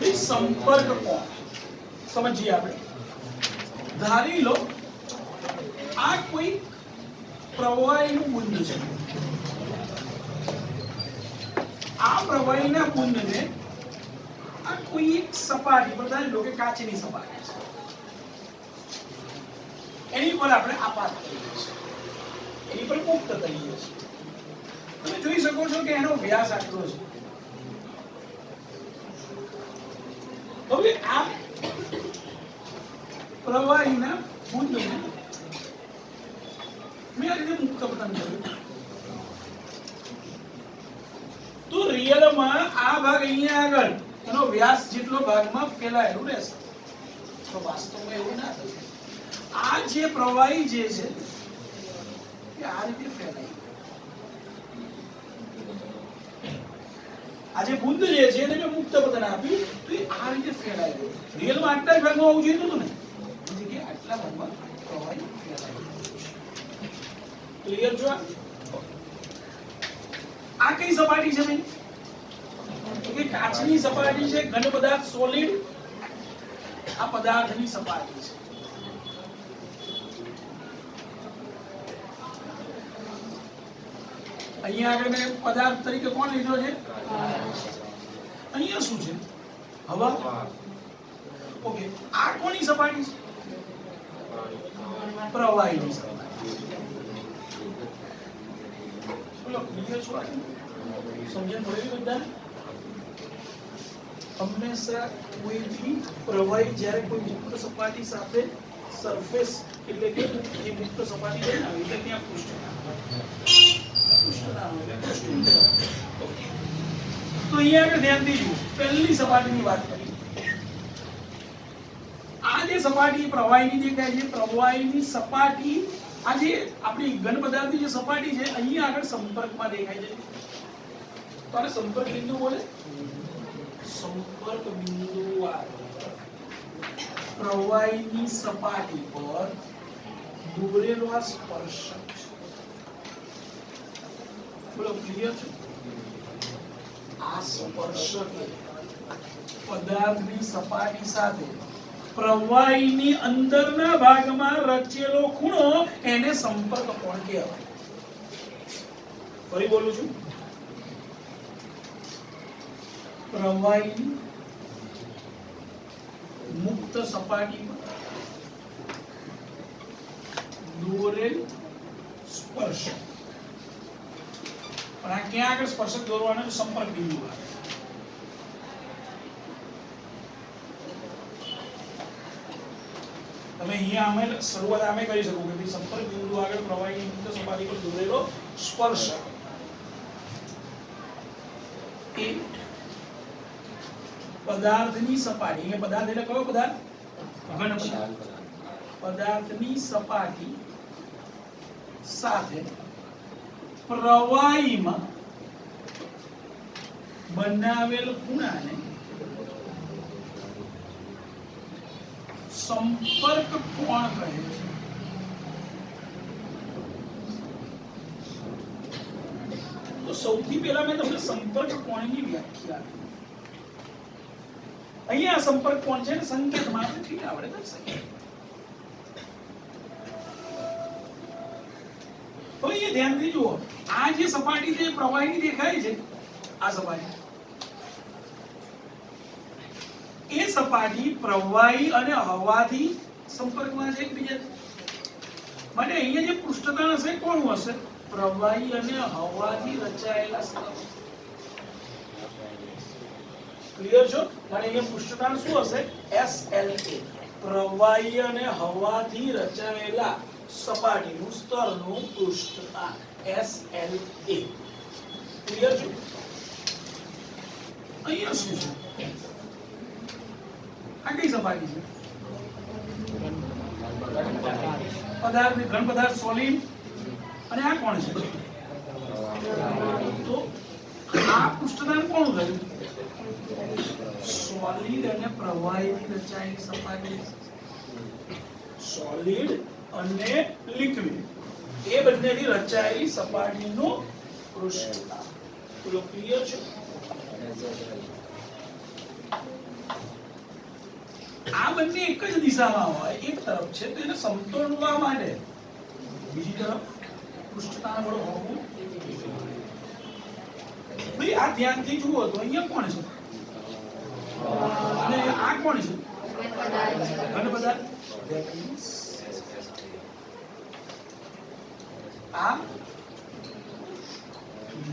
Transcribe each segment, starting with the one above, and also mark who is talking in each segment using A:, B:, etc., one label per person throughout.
A: संपर्क कोण समझिए આપણે ધારી લો આ કોઈ પ્રવાહીનું બુંદ છે આ પ્રવાહીના બુંદને આ કોઈ એક સપાટી પર ધારી લો કે કાચની સપાટી છે એની પર આપણે આપાત કરીએ છીએ એની પર મુક્ત કરીએ છીએ તમે જોઈ શકો છો કે એનો વ્યાસ આટલો છે હવે આ પ્રવાહીના બુંદને મેં આ રીતે મુક્ત પતન કર્યું તો રિયલમાં આ ભાગ અહીંયા આગળ એનો વ્યાસ જેટલો ભાગમાં ફેલાયેલું રહેશે તો વાસ્તવમાં એવું ના થશે આ જે પ્રવાહી જે છે એ આ રીતે ફેલાય આ જે બુંદ જે છે એને મેં મુક્ત પતન આપ્યું તો એ આ રીતે ફેલાય રિયલમાં આટલા જ ભાગમાં આવવું જોઈએ ને જગ્યાએ આટલા ભાગમાં પ્રવાહી ફેલાય ક્લિયર છો આ કઈ સપાટી છે ભાઈ તો કે કાચની સપાટી છે ઘન પદાર્થ સોલિડ આ પદાર્થની સપાટી છે અહીંયા આગળ મેં પદાર્થ તરીકે કોણ લીધો છે અહીંયા શું છે હવા ઓકે આ કોની સપાટી છે પ્રવાહીની સપાટી બોલો ક્લિયર છો સમજણ પડી બધાને હંમેશા કોઈ બી પ્રવાહી જ્યારે કોઈ મુક્ત સપાટી સાથે સરફેસ એટલે કે જે મુક્ત સપાટી છે ને એટલે ત્યાં તો અહીંયા આગળ ધ્યાન દીધું પહેલી સપાટીની વાત કરી આ જે સપાટી પ્રવાહીની દેખાય છે પ્રવાહીની સપાટી આ જે આપણી ઘન પદાર્થની જે સપાટી છે અહીંયા આગળ સંપર્કમાં દેખાય છે તો આને સંપર્ક બિંદુ બોલે સંપર્ક બિંદુ પ્રવાહીની સપાટી પર દોરેલો આ સ્પર્શક બોલો ક્લિયર છે આ સ્પર્શક પદાર્થની સપાટી સાથે પ્રવાહીની અંદરના ભાગમાં રચેલો ખૂણો એને સંપર્ક કોણ કહેવાય ફરી બોલું છું પ્રવાહીની મુક્ત સપાટી પર દોરેલ સ્પર્શક પણ આ ક્યાં આગળ સ્પર્શક દોરવાનો સંપર્ક બિંદુ આવે તમે અહીંયા અમે શરૂઆત આમે કરી શકો કે સંપર્ક બિંદુ આગળ પ્રવાહીની મુક્ત સપાટી પર દોરેલો સ્પર્શક એ પદાર્થની સપાટી એ પદાર્થ એટલે કયો પદાર્થ ઘન પદાર્થ પદાર્થની સપાટી સાથે પ્રવાહીમાં બનાવેલ ખૂણાને સંપર્ક કોણ કહે છે તો સૌથી પહેલા મેં તમને સંપર્ક કોણની વ્યાખ્યા આપી અહીંયા સંપર્ક કોણ છે ને સંકેતમાં આપણે ઠીક આવડે દર્શાવીએ તો એ ધ્યાનથી જુઓ આ જે સપાટી જે પ્રવાહીની દેખાય છે આ સપાટી એ સપાટી પ્રવાહી અને હવાથી સંપર્કમાં છે એકબીજા માટે અહીંયા જે પૃષ્ઠતાણ હશે કોનું હશે પ્રવાહી અને હવાથી રચાયેલા સ્તર ક્લિયર છો અને અહીંયા પૃષ્ઠતાણ શું હશે SLA પ્રવાહી અને હવાથી રચાયેલા સપાટીનું સ્તરનું પૃષ્ઠતાણ SLA ક્લિયર છે અહીંયા શું છે આ કઈ સપાટી છે પદાર્થ ઘન પદાર્થ સોલિડ અને આ કોણ છે તો આ પૃષ્ઠતાણ કોણ થયું સોલિડ અને પ્રવાહીથી રચાયેલી સપાટી સોલિડ અને લિક્વિડ એ બંનેથી રચાયેલી સપાટીનું પૃષ્ઠતાણ તો ક્લિયર છે આ બંને એક જ દિશામાં હોય, એક તરફ છે તો એને સમતોલવા માટે બીજી તરફ પૃષ્ઠતાણ બળ હોવું. ભાઈ આ ધ્યાનથી જુઓ તો અહીંયા કોણ છે અને આ કોણ છે? ઘન પદાર્થ. That means આ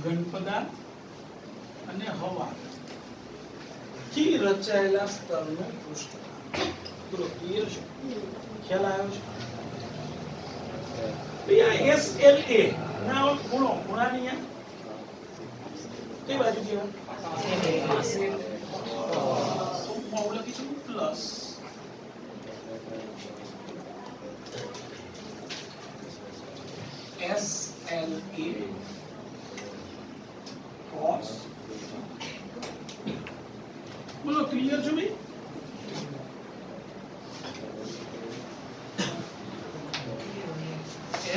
A: ઘન પદાર્થ અને હવા થી રચાયેલા સ્તરનું પૃષ્ઠતાણ. બોલો ક્લિયર છે? ખ્યાલ આવ્યો છે? ભાઈ આ SLA ના ખૂણો, ખૂણાની કઈ બાજુ કહેવાય? પાસે. તો હું લખીશું પ્લસ SLA cos. બોલો ક્લિયર છો ભાઈ?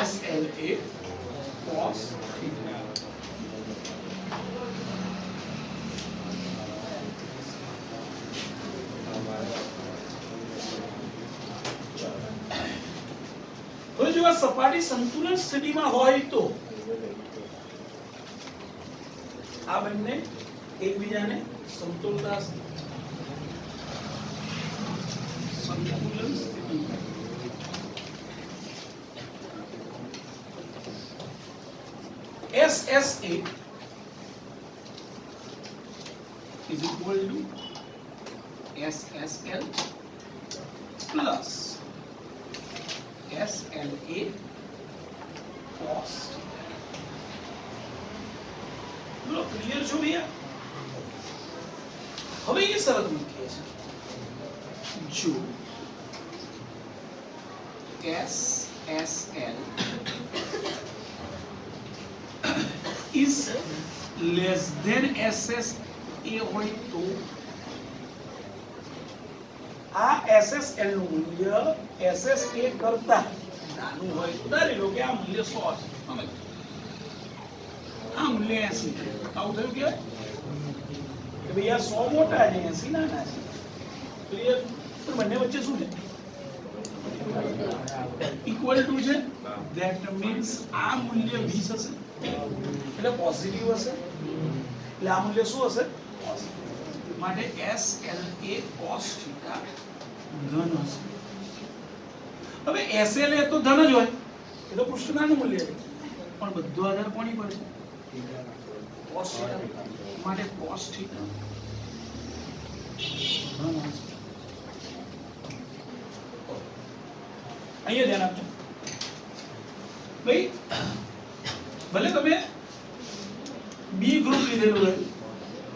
A: SLA cos theta. હવે જો આ સપાટી સંતુલન સ્થિતિમાં હોય તો આ બંને એકબીજાને સમતોલતા સંતુલન સ્થિતિમાં SSA is equal to SSL plus SLA cos. બોલો ક્લિયર છો ભૈયા? હવે એ શરત મૂકીએ છીએ, જો SSL is less than SSA હોય તો આ SSL નું મૂલ્ય SSA કરતા નાનું હોય તો ધારી લો કે આ મૂલ્ય 100 છે, આ મૂલ્ય 80 છે. આવું થયું કે ભાઈ આ 100 મોટા છે, 80 નાના છે. ક્લિયર? પણ બંને વચ્ચે શું છે? ઇક્વલ ટુ છે. ધેટ મીન્સ આ મૂલ્ય 20 હશે એટલે પોઝિટિવ હશે, એટલે આ મૂલ્ય શું હશે? માટે SLA cos θ ધન હશે. હવે SLA તો ધન જ હોય, એ તો પૃષ્ઠતાણનું મૂલ્ય છે, પણ બધો આધાર કોની પર છે? cos θ. માટે cos θ ધન હશે. અહીંયા ધ્યાન આપજો ભાઈ. ભલે તમે બી ગ્રુપ લીધેલું હોય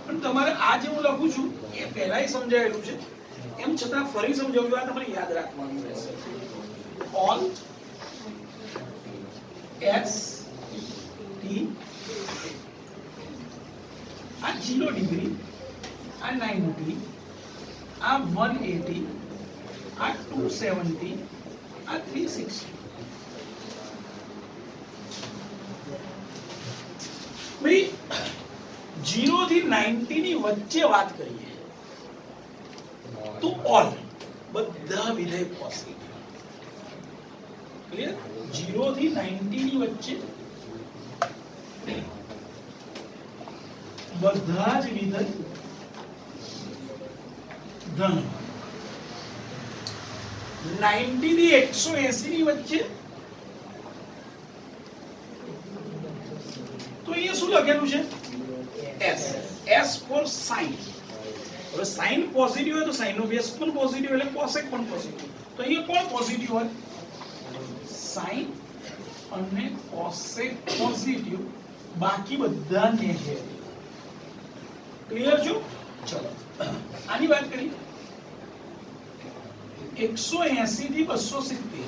A: પણ તમારે આ જે હું લખું છું એ પહેલાય સમજાયેલું છે, એમ છતાં ફરી સમજાવું છું. આ તમારે યાદ રાખવાનું રહેશે. ઓલ S T આ 0 ડિગ્રી, આ 90, આ 180, આ 270, આ 360. ભાઈ 0 થી 90 ની વચ્ચે વાત કરીએ તો ઓલ બધા વિધેય પોઝિટિવ. ક્લિયર? 0 થી 90 ની વચ્ચે બધા જ વિધેય ધન. 90 થી 180 ની વચ્ચે તો અહીંયા શું લખેલું છે? S. S for sin. હવે sin પોઝિટિવ હોય તો sin નો બેઝ પણ પોઝિટિવ એટલે cosec પણ પોઝિટિવ. તો અહીંયા કોણ પોઝિટિવ હોય? sin અને cosec પોઝિટિવ, બાકી બધા નેગેટિવ. ક્લિયર છો? ચલો આની વાત કરી. 180 થી 270.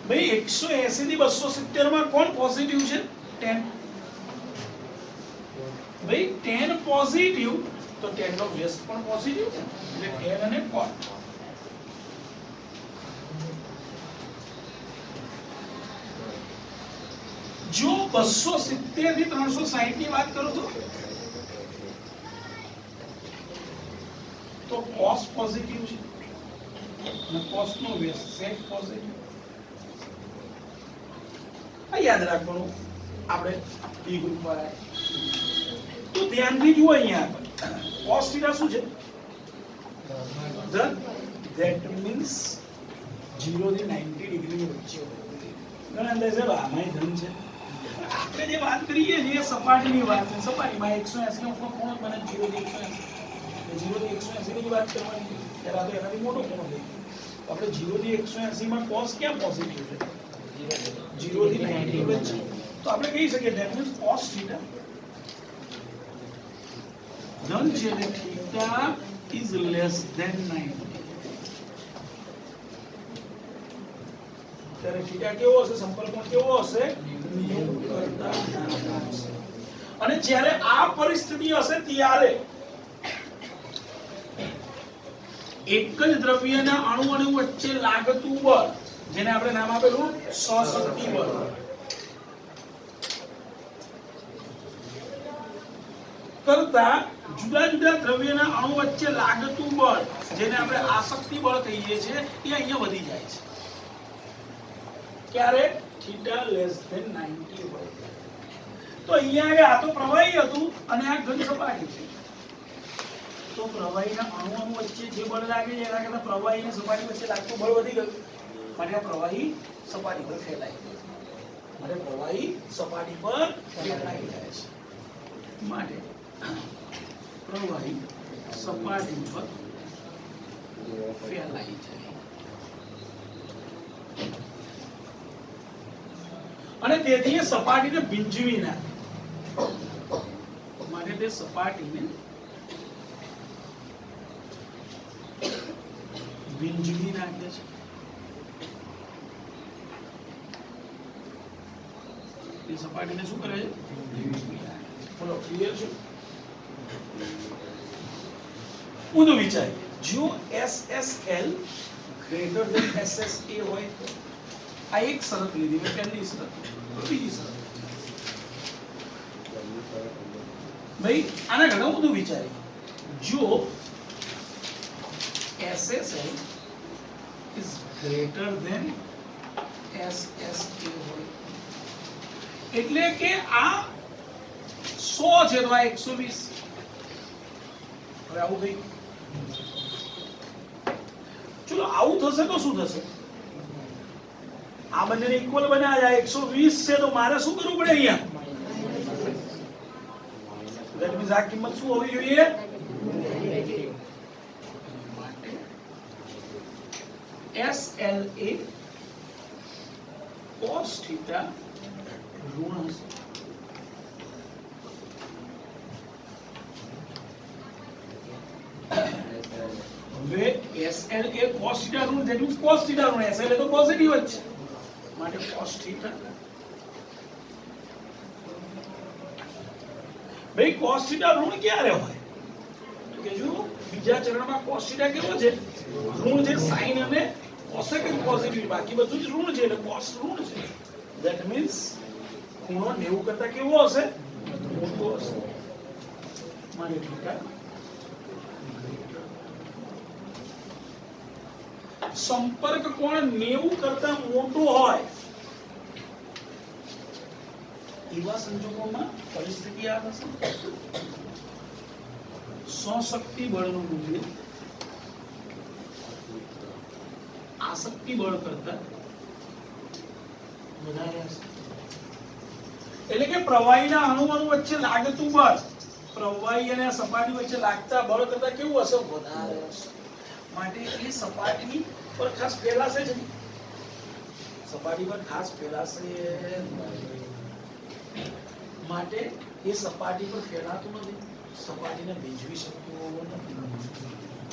A: ભાઈ 180 થી 270 માં કોણ પોઝિટિવ છે? 10. ભાઈ 10 પોઝિટિવ તો 10 નો બેઝ પણ પોઝિટિવ છે એટલે 10 અને cot. જો 270 થી 360 ની વાત કરો તો cos પોઝિટિવ છે અને cos નો વ્યસ્ત sec પોઝિટિવ. આ યાદ રાખવાનું આપણે ડી ગ્રુપ વાળા. તો ધ્યાનથી જુઓ અહીંયા cos થીટા શું છે? ધન. ધેટ મીન્સ 0 થી 90 ડિગ્રી ની વચ્ચે હોય. ઘણા અંદાજે આમાંય ધન છે. આપણે જે વાત કરીએ છીએ સપાટીની વાત છે. સપાટીમાં 180 નો ખૂણો બને 0 થી 180. 0 થી 180 ની વાત કરવાની ત્યારે આપણે એનાથી મોટો ખૂણો લઈએ. આપણે 0 થી 180 માં cos ક્યાં પોઝિટિવ છે? 0 થી 90 વચ્ચે. તો આપણે કહી શકીએ ધેટ મીન્સ cos થીટા ધન છે એટલે થીટા ઇઝ લેસ ધેન 90. ત્યારે થીટા કેવો હશે? સંપર્ક કોણ કેવો હશે? 90 કરતા નાનો હશે. અને જ્યારે આ પરિસ્થિતિ હશે ત્યારે એક જ દ્રવ્યના અણુ વચ્ચે લાગતું બળ, જેને આપણે નામ આપેલું સહશક્તિ બળ, કરતા જુદા જુદા દ્રવ્યના અણુ વચ્ચે લાગતું બળ, જેને આપણે આસક્તિ બળ કહીએ છીએ, એ અહીંયા વધી જાય છે. ક્યારે? થીટા લેસ ધેન 90 હોય. તો અહીંયા આ તો પ્રવાહી હતું અને આ ઘન સપાટી છે. તો પ્રવાહીના અણુ વચ્ચે જે બળ લાગે છે એના કરતા પ્રવાહી અને સપાટી વચ્ચે લાગતું બળ વધી ગયું. માટે આ પ્રવાહી સપાટી પર ફેલાય છે. માટે પ્રવાહી સપાટી પર ફેલાઈ જાય છે. માટે પ્રવાહી સપાટી પર ફેલાઈ જાય. અને તેથી એ સપાટીને ભીંજવી નાખે. માટે તે સપાટીને ભીંજવી નાખે છે. એ સપાટીને શું કરે છે? ભીંજવી નાખે છે. બોલો ક્લિયર છે? ઊંધું વિચાર. જો SSL ગ્રેટર ધેન SSA હોય તો આ એક શરત લીધી મેં, પહેલી શરત. બીજી શરત ભાઈ આના ઘણું બધું વિચારી. જો SSL is greater than SSA હોય એટલે કે આ 100 છે તો આ 120. હવે આવું થઈ ચલો આવું થશે તો શું થશે? આ બંનેને ઇક્વલ બનાવ્યા જાય. 120 છે તો મારે શું કરવું પડે અહીંયા? ધેટ મીન્સ આ કિંમત શું હોવી જોઈએ? SLA cos થીટા ઋણ હશે. હવે SLA cos થીટા ઋણ, ધેટ મીન્સ cos થીટા ઋણ. SLA તો પોઝિટિવ જ છે માટે cos થીટા. ભાઈ cos થીટા ઋણ ક્યારે હોય? તો કે જો બીજા ચરણમાં cos થીટા કેવો છે? ઋણ છે. sin અને cosec જ પોઝિટિવ, બાકી બધું જ ઋણ છે એટલે cos ઋણ છે. ધેટ મીન્સ ખૂણો 90 કરતા કેવો હશે? મોટો હશે. માટે થીટા સંપર્ક કોણ 90 કરતા મોટો હોય એવા સંજોગોમાં પરિસ્થિતિ આ થશે. સહશક્તિ બળનું મૂલ્ય આસક્તિ બળ કરતા વધારે હશે. એટલે કે પ્રવાહીના અણુ વચ્ચે લાગતું બળ પ્રવાહી અને સપાટી વચ્ચે લાગતા બળ કરતા કેવું હશે? વધારે હશે. માટે એ સપાટી પર ખાસ ફેલાશે જ નહીં. સપાટી પર ખાસ ફેલાશે માટે એ સપાટી પર ફેલાતું નથી. સપાટીને ભીંજવી શકતું નથી.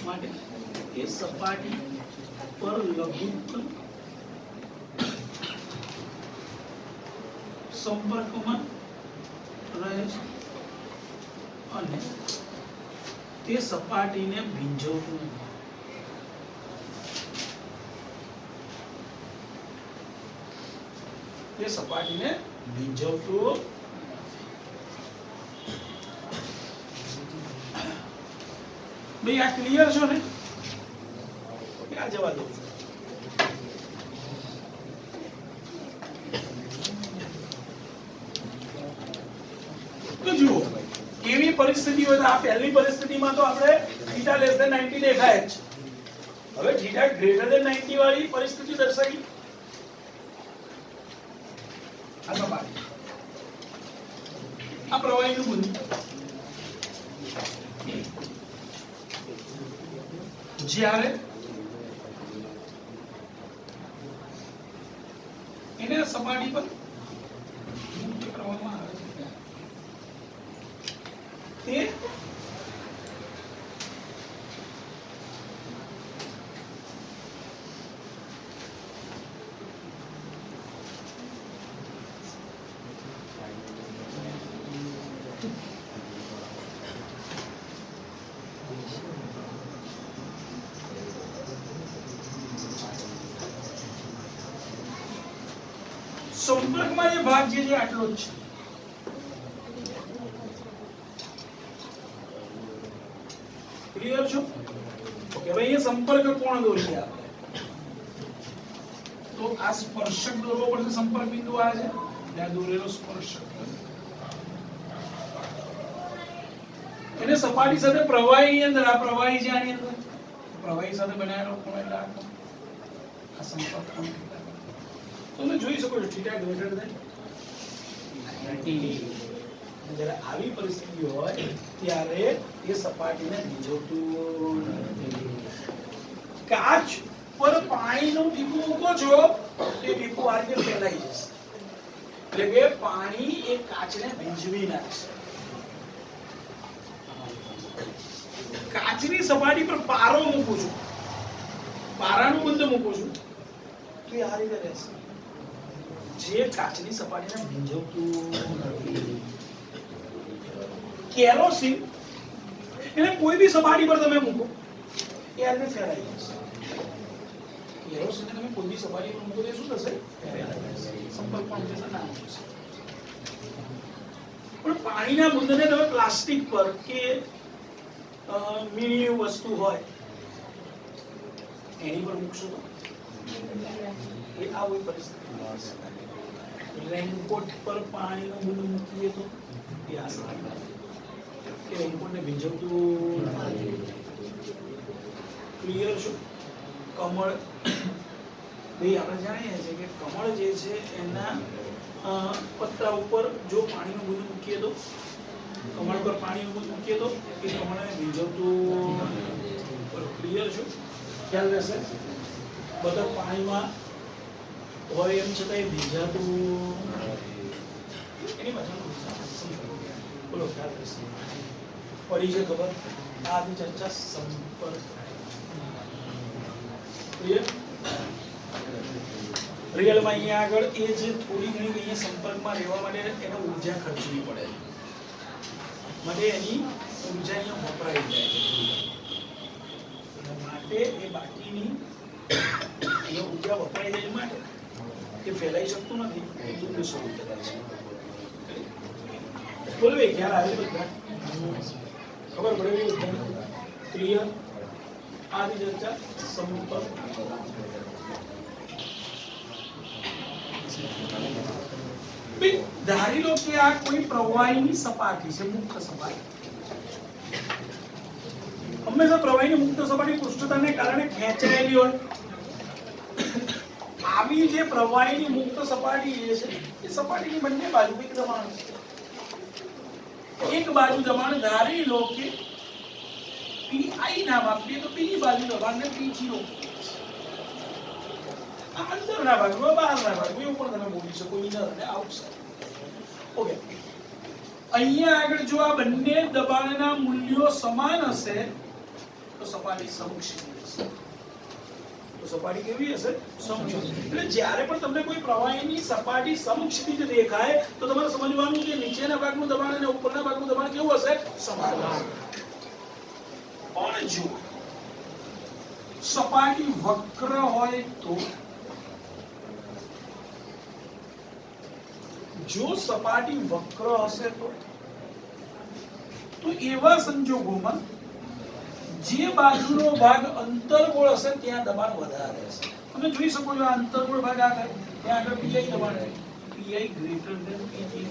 A: માટે એ સપાટી પર લઘુત્તમ સંપર્કમાં રહે છે અને તે સપાટીને ભીંજવતું નથી. તે સપાટીને ભીંજવતું ભાઈ આ ક્લિયર છો ને? ક્યાં જવા દઉં છું? તો જુઓ કેવી પરિસ્થિતિ હોય તો આ પહેલી પરિસ્થિતિમાં તો આપણે થીટા લેસ ધેન 90 દેખાય જ છે. હવે થીટા ગ્રેટર ધેન 90 વાળી પરિસ્થિતિ દર્શાવી આ સપાટી આ પ્રવાહીનું બિંદુ જ્યારે એને સપાટી પર મુક્ત કરવામાં આવે છે તે સંપર્કમાં જે ભાગ જે આટલો જ છે. ક્લિયર છો? ઓકે, હવે અહીંયા સંપર્ક કોણ દોરીએ આપણે? તો આ સ્પર્શક દોરવો પડશે. સંપર્ક બિંદુ આ છે, ત્યાં દોરેલો સ્પર્શક. એને સપાટી સાથે પ્રવાહી અંદર, આ પ્રવાહી છે આની અંદર, પ્રવાહી સાથે બનાવેલો કોણ એટલે આ સંપર્ક કોણ. તમે જોઈ શકો છો થીટા ગ્રેટર ધેન 90. જ્યારે આવી પરિસ્થિતિ હોય ત્યારે એ સપાટીને ભીંજવતું નથી. કાચ પર પાણીનું ટીપું મૂકો છો તે ટીપું આ રીતે ફેલાઈ જશે, એટલે કે પાણી એ કાચને ભીંજવી નાખશે. કાચની સપાટી પર પારો મૂકું છું, પારાનું બંધ મૂકું છું તો એ આ રીતે રહેશે, જે કાચની સપાટીને ભીંજવતું નથી. કેરોસીન એને કોઈ બી સપાટી પર તમે મૂકો એ આ રીતે ફેલાઈ જશે. કેરોસીન તમે કોઈ બી સપાટી પર મૂકો તો શું થશે? સંપર્કમાં હંમેશા ના આવશે. પણ પાણીના બુંદને તમે પ્લાસ્ટિક પર કે મીણી વસ્તુ હોય એની પર મૂકશો તો એ આવી પરિસ્થિતિ. રેનકોટ પર પાણીનું બુંદ મૂકીએ તો એ આ કે રેનકોટને ભીંજવતું નથી. ક્લિયર છો? કમળ ભાઈ આપણે જાણીએ છીએ કે કમળ જે છે એના પત્તા ઉપર જો પાણીનું બુંદ મૂકીએ તો, કમળ પર પાણીનું બુંદ મૂકીએ તો એ કમળને ભીંજવતું નથી. ક્લિયર છો? ખ્યાલ રહેશે? બધા પાણીમાં હોય એમ છતાં એ ભીંજાતું એની પાછળ બોલો ખ્યાલ રહેશે. પડી છે ખબર? આની ચર્ચા સંપર્ક. રિયલમાં અહીંયા આગળ એ જે થોડી ઘણી અહીંયા સંપર્કમાં રહેવા માટે એને ઉર્જા ખર્ચવી પડે માટે એની ઉર્જા અહીંયા વપરાઈ જાય છે. માટે એ બાકીની અહીંયા ઉર્જા વપરાઈ જાય માટે એ ફેલાઈ શકતું નથી, એટલું સ્વરૂપ થાય છે. બોલવે ખ્યાલ આવે બધા? ખબર પડે બધા? ક્લિયર? આની ચર્ચા સંપર્ક. ધારી લો કે આ કોઈ પ્રવાહીની સપાટી છે, મુક્ત સપાટી. હંમેશા પ્રવાહીની મુક્ત સપાટી પૃષ્ઠતાણને કારણે ખેંચાયેલી હોય. આવી જે પ્રવાહીની મુક્ત સપાટી જે છે એ સપાટીની બંને બાજુ એક દબાણ છે. એક બાજુ દબાણ ધારી લો કે PI નામ આપીએ તો બીજી બાજુ દબાણને P0. આ અંદરના ભાગમાં બહારના ભાગમાં એવું પણ તમે બોલી શકો, ઇનર અને આઉટસાઇડ. ઓકે, અહીંયા આગળ જો આ બંને દબાણના મૂલ્યો સમાન હશે તો સપાટી સમક્ષિતિ હશે. તો સપાટી કેવી હશે? સમક્ષિતિ. એટલે જ્યારે પણ તમને કોઈ પ્રવાહીની સપાટી સમક્ષિતિ દેખાય તો તમારે સમજવાનું કે નીચેના ભાગનું દબાણ અને ઉપરના ભાગનું દબાણ કેવું હશે? સમાન હશે. પણ જો સપાટી વક્ર હોય તો, જો સપાટી વક્ર હશે તો એવા સંજોગોમાં જે બાજુનો ભાગ અંતર્ગોળ હશે ત્યાં દબાણ વધારે હશે. તમે જોઈ શકો છો આ અંતર્ગોળ ભાગ આગળ ત્યાં આગળ પીઆઈ દબાણ છે. PI greater than PG.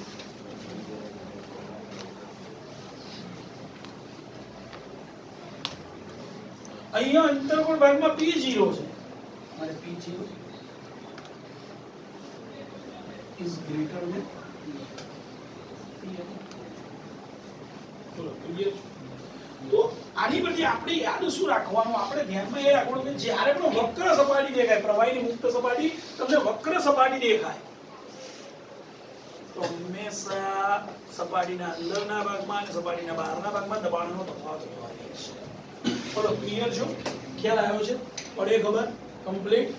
A: અહીંયા અંતર્ગોળ ભાગમાં P0 છે અને P0 is greater than P1. ચલો ક્લિયર. તો આની પરથી આપણે યાદ શું રાખવાનું, આપણે ધ્યાનમાં એ રાખવાનું કે જ્યારે પણ વક્ર સપાટી દેખાય, પ્રવાહીની મુક્ત સપાટી તમને વક્ર સપાટી દેખાય તો હંમેશા સપાટીના અંદરના ભાગમાં અને સપાટીના બહારના ભાગમાં દબાણનો તફાવત હોવાનો છે. બોલો ક્લિયર છો? ખ્યાલ આવ્યો છે? પડે ખબર? કમ્પ્લીટ.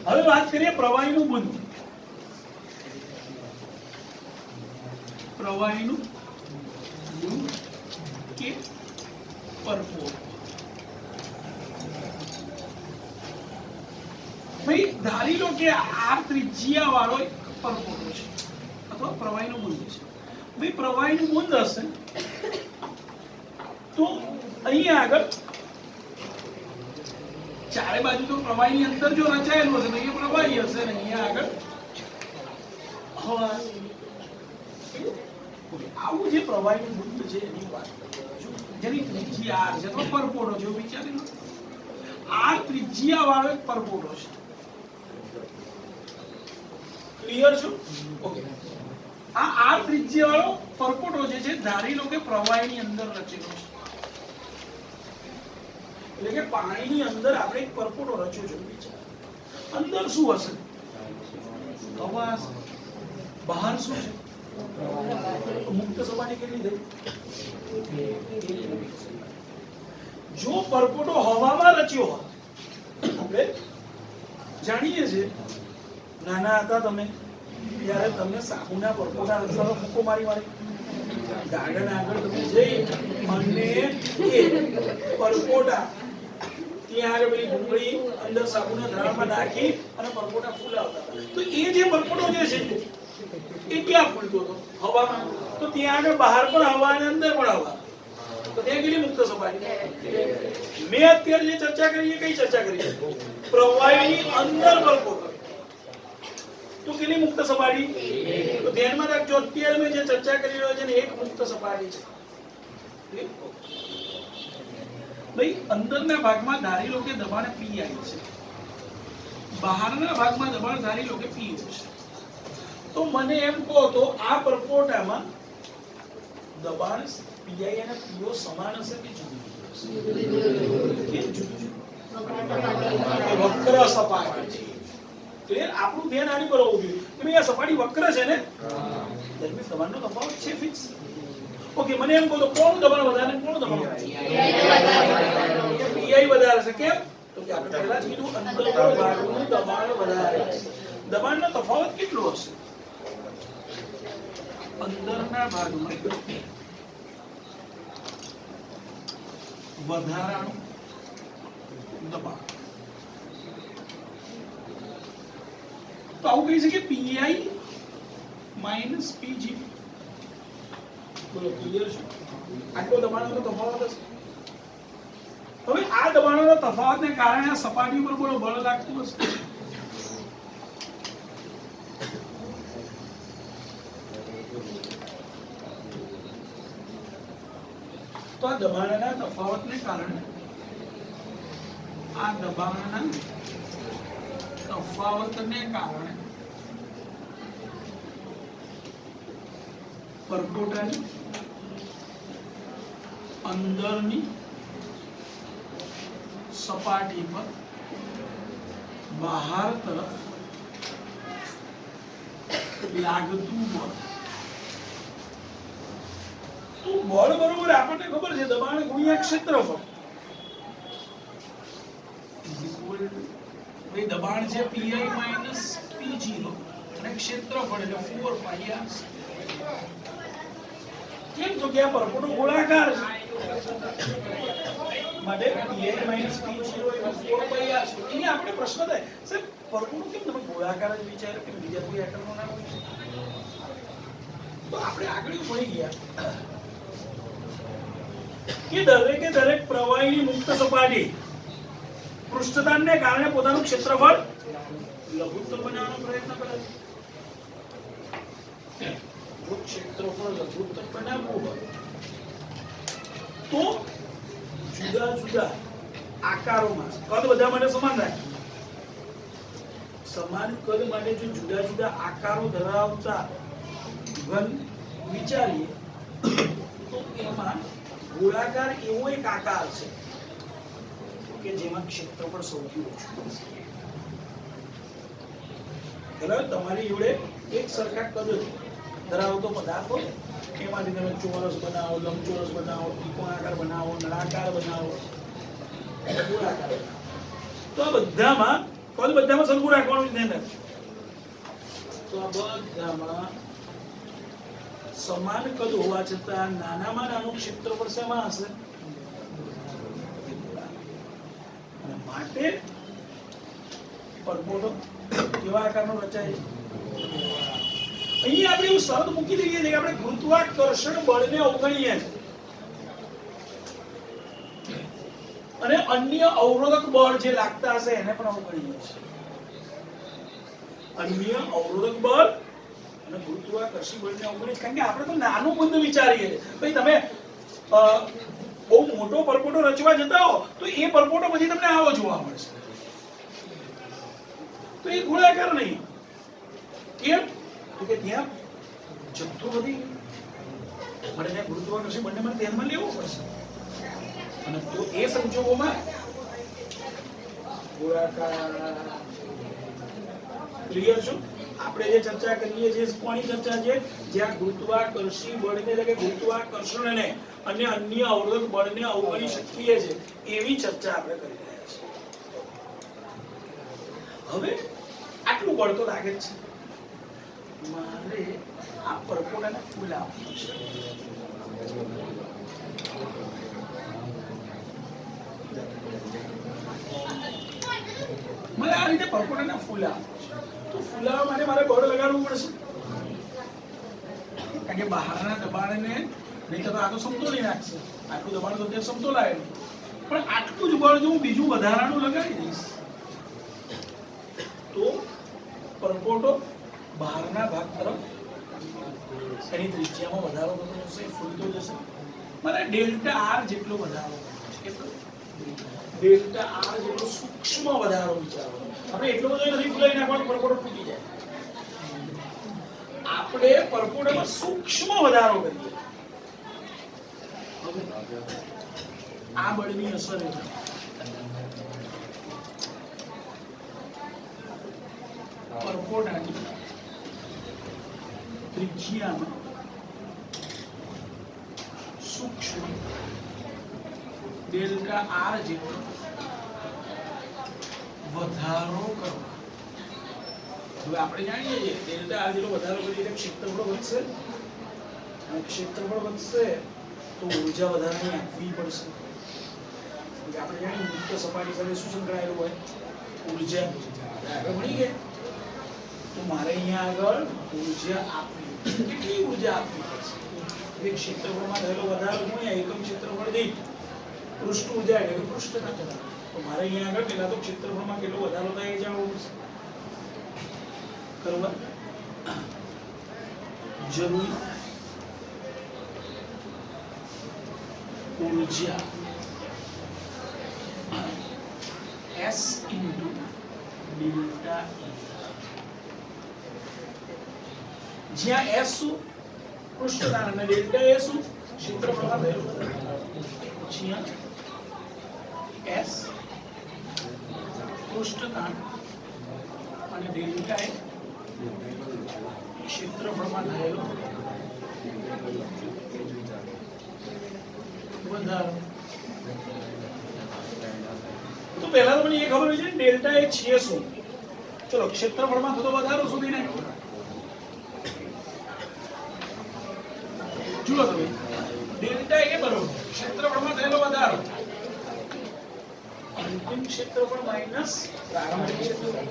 A: હવે વાત કરીએ પ્રવાહીનું બુંદ. પ્રવાહીનું બુંદ કે પરપોટ. ભાઈ ધારી લો કે આ ત્રિજ્યા વાળો એક પરપોટો છે અથવા પ્રવાહીનું બુંદ છે. ભાઈ પ્રવાહીનું બુંદ હશે તો અહીંયા આગળ ચારે બાજુ તો પ્રવાહીની અંદર જો રચાયેલું હશે તો અહીંયા પ્રવાહી હશે ને અહીંયા આગળ હવા. આવું જે પ્રવાહીનું બુંદ છે એની વાત કરું જેની ત્રિજ્યા r છે તો પરપોટો છે. વિચારી લો આ ત્રિજ્યા વાળો એક પરપોટો છે. ક્લિયર છો? ઓકે. આ ત્રિજ્યા વાળો પરપોટો જે છે ધારી લો કે પ્રવાહીની અંદર રચેલો છે. એટલે કે પાણીની અંદર આપણે એક પરપોટો રચ્યો છે. અંદર શું હશે? હવા. બહાર શું છે? મુક્ત સપાટી કેટલી થઈ? જો પરપોટો હવામાં રચ્યો હોય, આપણે જાણીએ છીએ નાના હતા તમે ત્યારે તમને સાબુના પરપોટા રચવાનો ફૂંકો મારી ગાર્ડન આગળ તમે જઈ અને એ પરપોટા ત્યાં આગળ પેલી ભૂંગળી અંદર સાબુના ધરામાં નાખી અને પરપોટા ફૂલાવતા હતા. તો એ જે પરપોટો જે છે એ ક્યાં ફૂલતો હતો? હવામાં. તો ત્યાં આગળ બહાર પણ હવા અને અંદર પણ હવા. તો ત્યાં કેટલી મુક્ત સપાટી? મેં અત્યારે જે ચર્ચા કરી એ કઈ ચર્ચા કરી? પ્રવાહીની અંદર પરપોટો. તો કેટલી મુક્ત સપાટી? તો ધ્યાનમાં રાખજો અત્યારે મેં જે ચર્ચા કરી રહ્યો છે ને એક મુક્ત સપાટી છે. ભાઈ અંદરના ભાગમાં ધારી લો કે દબાણ Pi છે, બહારના ભાગમાં દબાણ ધારી લો કે P છે. તો મને એમ કહો તો આ પરપોટામાં દબાણ Pi અને P સમાન હશે કે જુદું હશે? કેમ જુદું? વક્ર સપાટી છે. ક્લિયર? આપણું ધ્યાન આની પર હોવું જોઈએ કે ભાઈ આ સપાટી વક્ર છે ને, દરમિયાન દબાણનો તફાવત છે ફિક્સ. ઓકે. મને એમ કહો તો કોનું દબાણ વધારે ને કોનું દબાણ ઓછું? Pi વધારે છે. કેમ? તો કે આપણે પહેલા જ કીધું અંદરના ભાગનું દબાણ વધારે છે. દબાણનો તફાવત કેટલો હશે? અંદરના ભાગમાં વધારાનું દબાણ. તો આવું કહી શકીએ Pi - Pg. બોલો ક્લિયર છે? આટલો દબાણનો તફાવત હશે. હવે આ દબાણોના તફાવતને કારણે આ સપાટી ઉપર બોલો બળ લાગતું હશે. તો આ દબાણના તફાવતને કારણે પરપોટાની અંદરની સપાટી પર બહાર તરફ લાગતું બળ. તો બળ બરોબર આપણને ખબર છે દબાણ ગુણ્યા ક્ષેત્રફળ. ભાઈ દબાણ છે Pi - P0 અને ક્ષેત્રફળ એટલે 4πr. કેમ? તો કે આ પરપોટો ગોળાકાર છે માટે Pi - P0 4πr છે. એની આપણે પ્રશ્ન થાય સાહેબ પરપોટો કેમ તમે ગોળાકાર જ વિચારો કે બીજા કોઈ આકારનો ના હોય? તો આપણે આગળ પડી ગયા કે દરેકે દરેક પ્રવાહીની મુક્ત સપાટી પૃષ્ઠતાણને કારણે પોતાનું ક્ષેત્રફળ લઘુત્તમ બનાવવાનો પ્રયત્ન કરે છે. જો ક્ષેત્રફળ લઘુત્તમ બનાવવું હોય તો જુદા જુદા આકારોમાં કદ બધા માટે સમાન રાખે. સમાન કદ માટે જો જુદા જુદા આકારો ધરાવતા ઘન વિચારીએ તો એમાં ગોળાકાર એવો એક આકાર છે કે જેમાં ક્ષેત્રફળ સૌથી ઓછું છે. બરાબર, તમારી જોડે એક સરખા કદ ધરાવતો પદાર્થ હોય એમાંથી તમે ચોરસ બનાવો, લંબચોરસ બનાવો, ત્રિકોણાકાર બનાવો, નળાકાર બનાવો, ગોળાકાર બનાવો, તો આ બધામાં કદ બધામાં સરખું રાખવાનું ધ્યાન રાખજો. તો આ બધામાં સમાન કદ હોવા છતાં નાનામાં નાનું ક્ષેત્રફળ શેમાં હશે? અને માટે પરપોટો કેવા આકારનો રચાય? અહીંયા આપણે એવું શરત મૂકી દઈએ છીએ કે આપણે ગુરુત્વાકર્ષણ બળને અવગણીએ છીએ અને અન્ય અવરોધક બળ જે લાગતા હશે એને પણ અવગણીએ છીએ. અન્ય અવરોધક બળ અને ગુરુત્વાકર્ષણ બળને અવગણીએ કારણ કે આપણે તો નાનું બંધ વિચારીએ છીએ. ભાઈ તમે બહુ મોટો પરપોટો રચવા જતા હો તો એ પરપોટો પછી તમને આવો જોવા મળશે. તો એ ગોળાકાર નહીં. કેમ? તો કે ત્યાં જથ્થો વધી ગયો મને ત્યાં ગુરુત્વાકર્ષણ બંને મને ધ્યાનમાં લેવું પડશે અને તો એ સંજોગોમાં ગોળાકાર ક્લિયર છો? આપણે જે ચર્ચા કરીએ છીએ કોની ચર્ચા છે? જ્યાં ગુરુત્વાકર્ષી બળને એટલે કે ગુરુત્વાકર્ષણને અને અન્ય અવરોધક બળને અવગણી શકીએ છીએ એવી ચર્ચા આપણે કરી રહ્યા છીએ. હવે આટલું બળ તો લાગે જ છે. મારે આ પરપોટાને ફૂલ આપવું છે. મારે આ રીતે પરપોટાને ફૂલ આપવું છે. તો ફૂલાવવા માટે મારે બળ લગાડવું પડશે કારણ કે બહારના દબાણને નહીં તો આ તો સમતોલી નાખશે. આટલું દબાણ તો ત્યાં સમતોલાય નહીં પણ આટલું જ બળ જો હું બીજું વધારાનું લગાડી દઈશ તો પરપોટો બહારના ભાગ તરફ એની ત્રિજ્યામાં વધારો થતો જશે, ફૂલતો જશે. મારે ડેલ્ટા આર જેટલો વધારો છે. ડેલ્ટા આર જેટલો સૂક્ષ્મ વધારો વિચારો. આપણે એટલો બધો નથી ફૂલાઈ નાખવાનો પરપોટો તૂટી જાય. આપણે પરપોટામાં સૂક્ષ્મ વધારો કરીએ. આ બળની અસર હેઠળ પરપોટાની ત્રિજ્યામાં સૂક્ષ્મ ડેલ્ટા આર જેટલો વધારો કરવા. હવે આપણે જાણીએ છીએ ડેલ્ટા આર જેટલો વધારો કરીએ એટલે ક્ષેત્રફળ વધશે અને ક્ષેત્રફળ વધશે તો ઊર્જા વધારાની આપવી પડશે. આપણે જાણીએ મુક્ત સપાટી સાથે શું સંકળાયેલું હોય? ઊર્જા. આપણે ભણી ગયા તો મારે અહીંયા આગળ ઊર્જા આપવી. કેટલી ઊર્જા આપવી પડશે? એક ક્ષેત્રફળમાં થયેલો વધારો ગુણ્યા એકમ ક્ષેત્રફળ દીઠ પૃષ્ઠ ઊર્જા એટલે કે પૃષ્ઠના તો મારે અહીંયા આગળ પેલા તો ક્ષેત્રફળમાં કેટલો વધારો થાય એ જાણવું પડશે. બરોબર? જરૂરી ઊર્જા S into delta E. જ્યાં S શું? પૃષ્ઠતાણ અને ડેલ્ટા એ શું? ક્ષેત્રફળમાં થયેલો વધારો. જ્યાં S પૃષ્ઠતાણ અને ડેલ્ટા એ ક્ષેત્રફળમાં થયેલો વધારો. તો પહેલા તો મને એ ખબર હોય છે ડેલ્ટા એ છે શું? ચલો ક્ષેત્રફળમાં થતો વધારો શોધી નાખો. જુઓ તમે ડેલ્ટા એ બરોબર ક્ષેત્રફળમાં થયેલો વધારો અંતિમ ક્ષેત્રફળ માઈનસ પ્રારંભિક ક્ષેત્રફળ.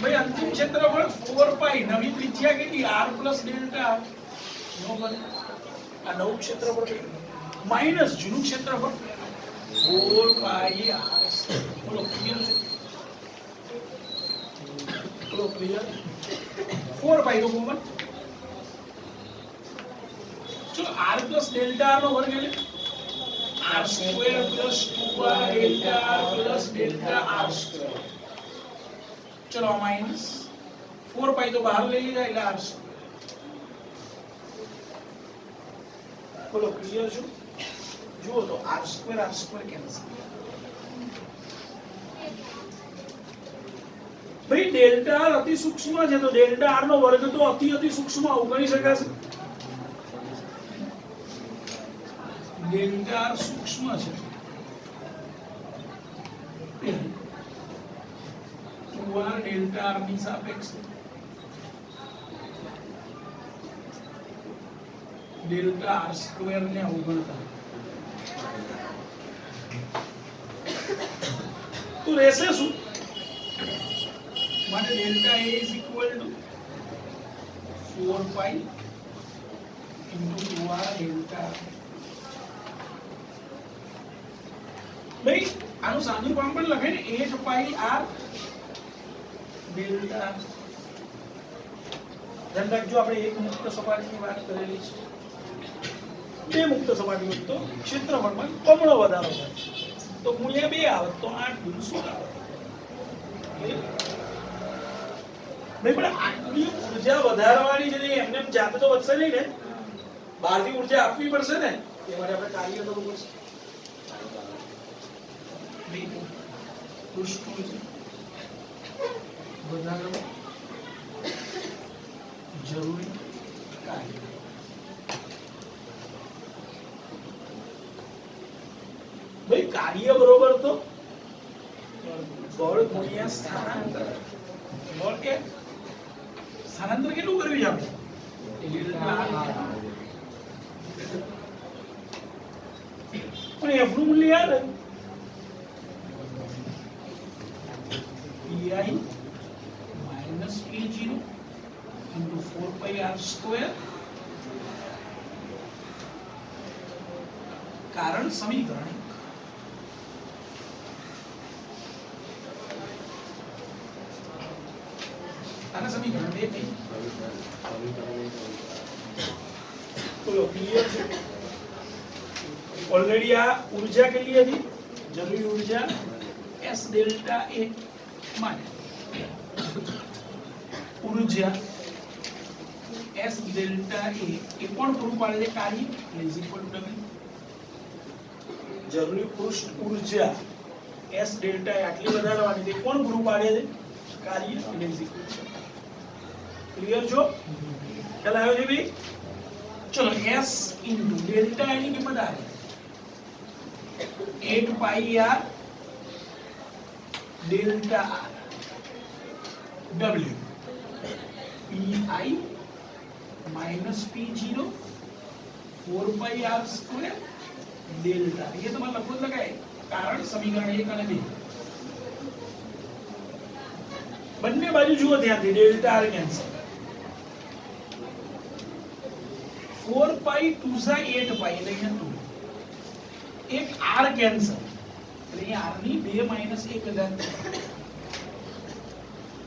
A: ભાઈ અંતિમ ક્ષેત્રફળ 4 પાઈ નવી ત્રિજ્યા કેટલી r પ્લસ ડેલ્ટા નો બને. આ નવું ક્ષેત્રફળ માઇનસ જૂનું ક્ષેત્રફળ 4 પાઈ r બોલો ક્લિયર છે? બોલો ક્લિયર? 4 પાઈ તો કોમન, ચલો r પ્લસ ડેલ્ટા r નો વર્ગ એટલે r square plus 2r delta r plus delta r square, ચલો માઇનસ 4 પાઈ તો બહાર લઈ લીધા એટલે r સ્ક્વેર, બોલો ક્લિયર છે? જુઓ તો r સ્ક્વેર કેન્સલ, ભાઈ ડેલ્ટા r અતિ સૂક્ષ્મ છે તો ડેલ્ટા r નો વર્ગ તો અતિ સૂક્ષ્મ અવગણી શકાશે, ડેલ્ટા r સૂક્ષ્મ છે 2r ડેલ્ટા r ની સાપેક્ષે ડેલ્ટા r સ્ક્વેર ને અવગણતા તો રહેશે શું? માટે delta a is equal to 4 pi into 2r delta, ભાઈ આનું સાદું ફોર્મ પણ લખે ને 8 પાઈ r ડેલ્ટા, ધ્યાન રાખજો આપણે એક મુક્ત સપાટીની વાત કરેલી છે, બે મુક્ત સપાટી હોય તો ક્ષેત્રફળમાં બમણો વધારો થાય તો ગુણ્યા 2 આવે તો 8 ગુણ 16 આવે, ભાઈ પણ આટલી ઉર્જા વધારવાની છે એમને જાતે તો વધશે નહીં ને, બહારથી ઉર્જા આપવી પડશે ને, એ માટે આપણે કાર્ય કરવું પડશે, પૃષ્ઠ વધારવા જરૂરી કાર્ય, ભાઈ કાર્ય બરોબર તો બળ ગુણ્યા સ્થાનાંતર, બળ કે સ્થાનાંતર કેટલું કરવું છે આપણે? પણ f નું મૂલ્ય યાદ है pi minus p0 into 4 pi r square, કારણ સમીકરણ આના સમીકરણ બે થઈ, બોલો ક્લિયર છે? ઓલરેડી આ ઊર્જા કેટલી હતી? જરૂરી ઊર્જા s ડેલ્ટા a માટે ઊર્જા s ડેલ્ટા a એ કોણ પૂરું પાડે છે? કાર્ય ઇઝ ઇક્વલ ટુ w, જરૂરી પૃષ્ઠ ઊર્જા s ડેલ્ટા a આટલી વધારવાની તે કોણ પૂરું પાડે છે? કાર્ય ઇઝ ઇક્વલ ટુ, ક્લિયર છો? ખ્યાલ આવ્યો છે ભાઈ? ચલો s ઇન્ટુ ડેલ્ટા a ની કિંમત આવે 8 પાઈ r delta r w pi minus p0 4 pi r square delta, ये तो मतलब लखों लगाए कारण समीकरण 1 અને 2 બંને બાજુ જુઓ ધ્યાનથી डेल्टा r કેન્સલ 4 pi 2 सा 8 pi એટલે અહીંયા 2 એક r કેન્સલ એટલે r ની 2 1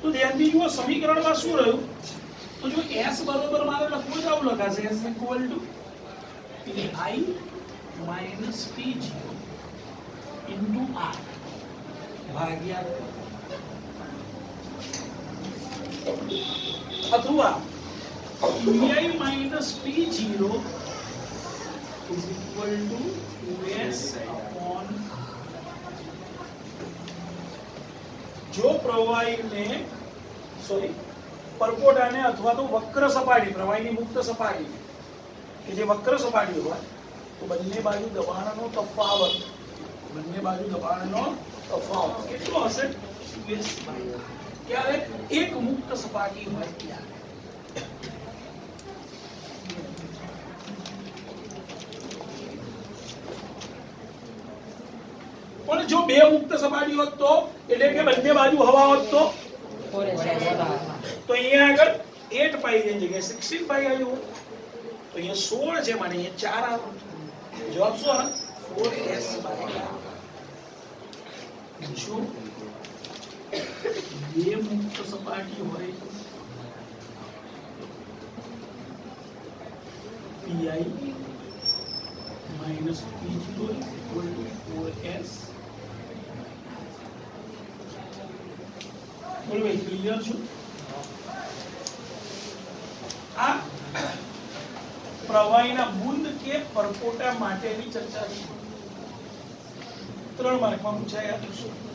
A: તો ધ્યાનથી જુઓ સમીકરણમાં શું રહ્યું તો જો s બરોબર મારે લખવું જાવ લખાશે s equal to pi minus p0 into r ભાગ્યા અથવા pi minus p0 is equal to 2s upon r, જો પ્રવાહીને સોરી પરપોટાને અથવા તો વક્ર સપાટી પ્રવાહીની મુક્ત સપાટી કે જે વક્ર સપાટી હોય તો બંને બાજુ દબાણનો તફાવત કેટલો હશે? 2s ક્યારે? એક મુક્ત સપાટી હોય ત્યારે, પણ જો બે મુક્ત સપાટી હોત તો એટલે કે બંને બાજુ હવા હોત તો અહીંયા આગળ 8 પાઈ ની જગ્યાએ 16 પાઈ આવ્યું તો અહીંયા 16 છે મને અહીંયા 4 આવે જવાબ શું આવે 4s બાય r જો બે મુક્ત સપાટી હોય pi minus p0 equal to 4s બોલો ભાઈ ક્લિયર છો આ પ્રવાહીના બુંદ કે પરપોટા માટેની ચર્ચા છે 3 માર્કમાં પૂછાયા છે